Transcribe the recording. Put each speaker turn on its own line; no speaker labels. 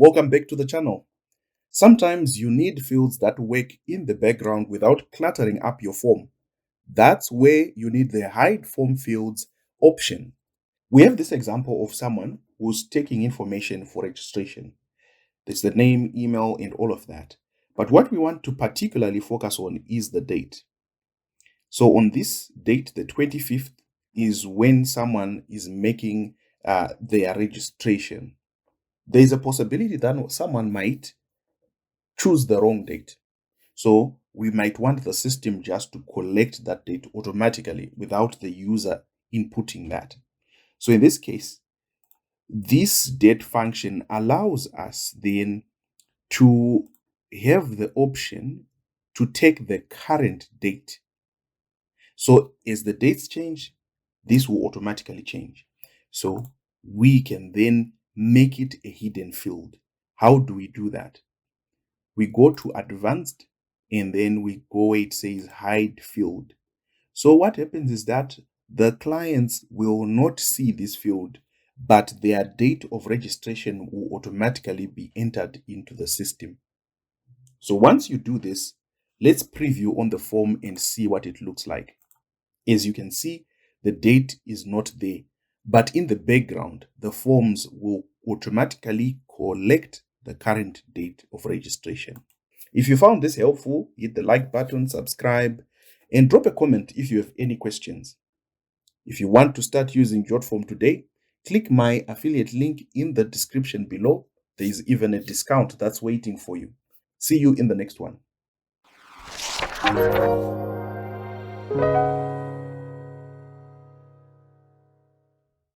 Welcome back to the channel. Sometimes you need fields that work in the background without cluttering up your form. That's where you need the hide form fields option. We have this example of someone who's taking information for registration. There's the name, email, and all of that. But what we want to particularly focus on is the date. So on this date, the 25th, is when someone is making their registration. There is a possibility that someone might choose the wrong date. So we might want the system just to collect that date automatically without the user inputting that. So in this case, this date function allows us then to have the option to take the current date. So as the dates change, this will automatically change. So we can then make it a hidden field. How do we do that? We go to advanced and then we go where it says hide field. So what happens is that the clients will not see this field, but their date of registration will automatically be entered into the system. So once you do this, let's preview on the form and see what it looks like. As you can see, the date is not there, but in the background, the forms will automatically collect the current date of registration. If you found this helpful, hit the like button, subscribe, and drop a comment if you have any questions. If you want to start using Jotform today, click my affiliate link in the description below. There is even a discount that's waiting for you. See you in the next one.